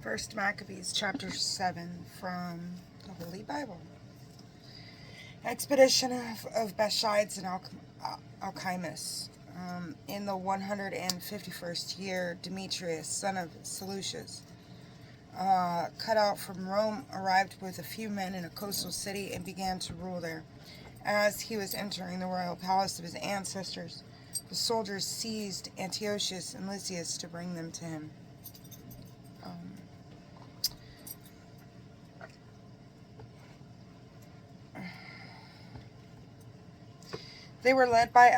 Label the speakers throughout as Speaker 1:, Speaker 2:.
Speaker 1: First Maccabees Chapter 7 from the Holy Bible. Expedition of Bashides and Alchimus. In the 151st year, Demetrius, son of Seleucus, cut out from Rome, arrived with a few men in a coastal city and began to rule there. As he was entering the royal palace of his ancestors, the soldiers seized Antiochus and Lysias to bring them to him. They were led by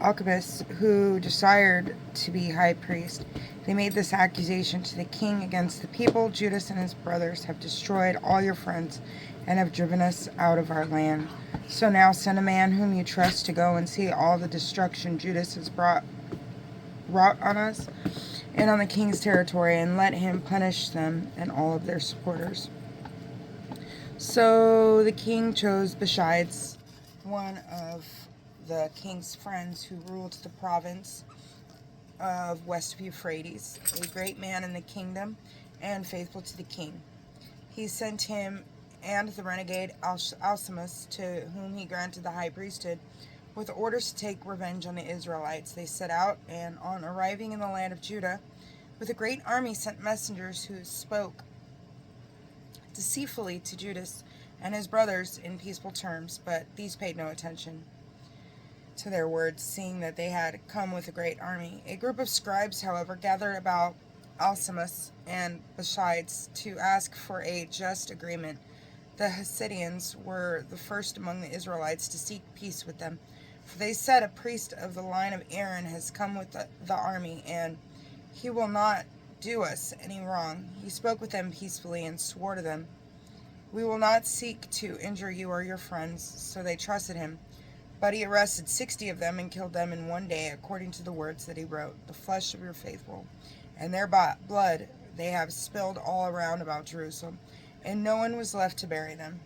Speaker 1: Alchemists, who desired to be high priest. They made this accusation to the king against the people. Judas and his brothers have destroyed all your friends and have driven us out of our land. So now send a man whom you trust to go and see all the destruction Judas has wrought on us and on the king's territory, and let him punish them and all of their supporters. So the king chose Bashides, one of the king's friends who ruled the province of west of Euphrates, a great man in the kingdom and faithful to the king. He sent him and the renegade Alcimus, to whom he granted the high priesthood, with orders to take revenge on the Israelites. They set out, and on arriving in the land of Judah, with a great army, sent messengers who spoke deceitfully to Judas and his brothers in peaceful terms, but these paid no attention to their words, seeing that they had come with a great army. A group of scribes, however, gathered about Alcimus and Bashides to ask for a just agreement. The Hasidians were the first among the Israelites to seek peace with them, for they said, a priest of the line of Aaron has come with the army, and he will not do us any wrong. He spoke with them peacefully and swore to them, we will not seek to injure you or your friends. So they trusted him. But he arrested 60 of them and killed them in one day, according to the words that he wrote. The flesh of your faithful and their blood they have spilled all around about Jerusalem, and no one was left to bury them.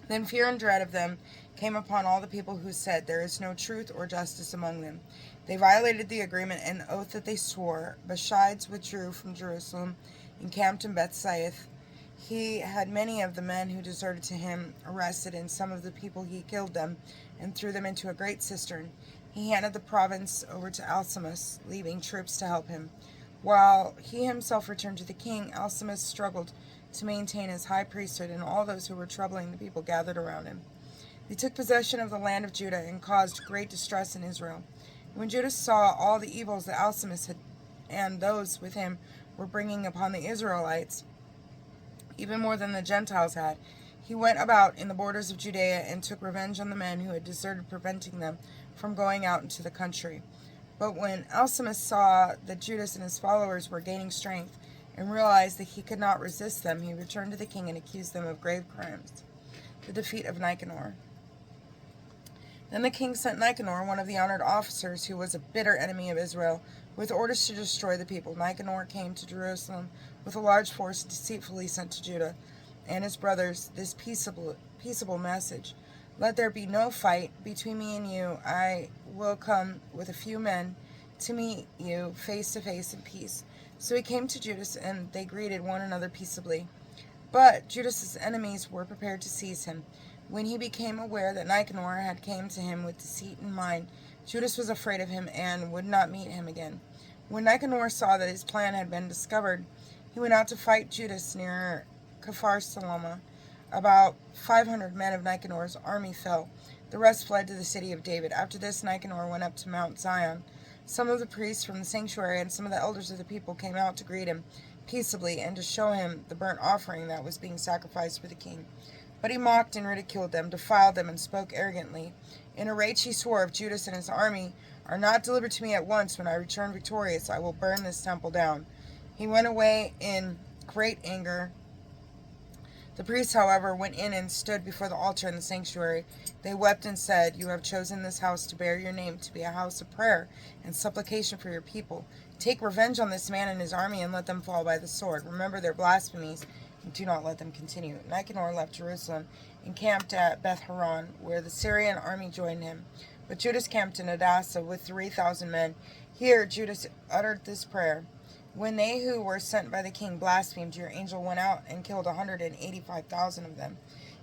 Speaker 1: Then fear and dread of them came upon all the people, who said, there is no truth or justice among them. They violated the agreement and the oath that they swore. Bashides withdrew from Jerusalem, encamped in Bethsaida. He had many of the men who deserted to him arrested, and some of the people he killed them and threw them into a great cistern. He handed the province over to Alcimus, leaving troops to help him. While he himself returned to the king, Alcimus struggled to maintain his high priesthood, and all those who were troubling the people gathered around him. They took possession of the land of Judah and caused great distress in Israel. When Judah saw all the evils that Alcimus had and those with him were bringing upon the Israelites, even more than the Gentiles had, he went about in the borders of Judea and took revenge on the men who had deserted, preventing them from going out into the country. But when Alcimus saw that Judas and his followers were gaining strength and realized that he could not resist them, he returned to the king and accused them of grave crimes. The defeat of Nicanor. Then the king sent Nicanor, one of the honored officers, who was a bitter enemy of Israel, with orders to destroy the people. Nicanor came to Jerusalem with a large force, deceitfully sent to Judah and his brothers this peaceable message. Let there be no fight between me and you. I will come with a few men to meet you face to face in peace. So he came to Judas, and they greeted one another peaceably. But Judas's enemies were prepared to seize him. When he became aware that Nicanor had came to him with deceit in mind, Judas was afraid of him and would not meet him again. When Nicanor saw that his plan had been discovered, he went out to fight Judas near Kfar Salama. About 500 men of Nicanor's army fell. The rest fled to the city of David. After this, Nicanor went up to Mount Zion. Some of the priests from the sanctuary and some of the elders of the people came out to greet him peaceably and to show him the burnt offering that was being sacrificed for the king. But he mocked and ridiculed them, defiled them, and spoke arrogantly. In a rage he swore, if Judas and his army are not delivered to me at once, when I return victorious, I will burn this temple down. He went away in great anger. The priests, however, went in and stood before the altar in the sanctuary. They wept and said, you have chosen this house to bear your name, to be a house of prayer and supplication for your people. Take revenge on this man and his army, and let them fall by the sword. Remember their blasphemies, and do not let them continue. Nicanor left Jerusalem and camped at Beth-horon, where the Syrian army joined him. But Judas camped in Adasa with 3,000 men. Here Judas uttered this prayer. When they who were sent by the king blasphemed, your angel went out and killed 185,000 of them.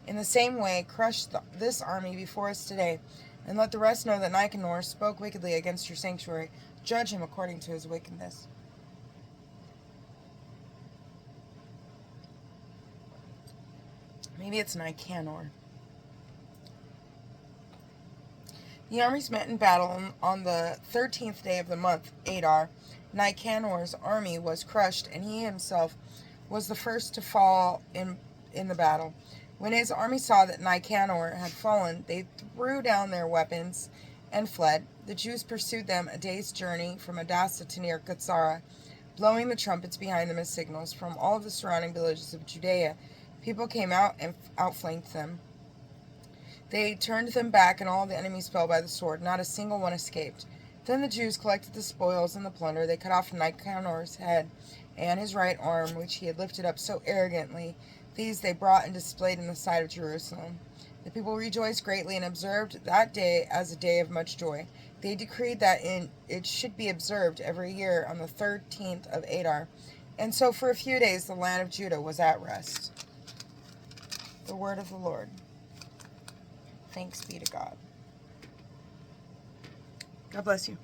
Speaker 1: In the same way, crush this army before us today, and let the rest know that Nicanor spoke wickedly against your sanctuary. Judge him according to his wickedness. Maybe it's Nicanor. The armies met in battle on the 13th day of the month, Adar. Nicanor's army was crushed, and he himself was the first to fall in the battle. When his army saw that Nicanor had fallen, they threw down their weapons and fled. The Jews pursued them a day's journey from Adasa to near Katsara, blowing the trumpets behind them as signals. From all of the surrounding villages of Judea, people came out and outflanked them. They turned them back, and all the enemies fell by the sword. Not a single one escaped. Then the Jews collected the spoils and the plunder. They cut off Nicanor's head and his right arm, which he had lifted up so arrogantly. These they brought and displayed in the sight of Jerusalem. The people rejoiced greatly and observed that day as a day of much joy. They decreed that it should be observed every year on the 13th of Adar. And so for a few days the land of Judah was at rest. The word of the Lord. Thanks be to God. God bless you.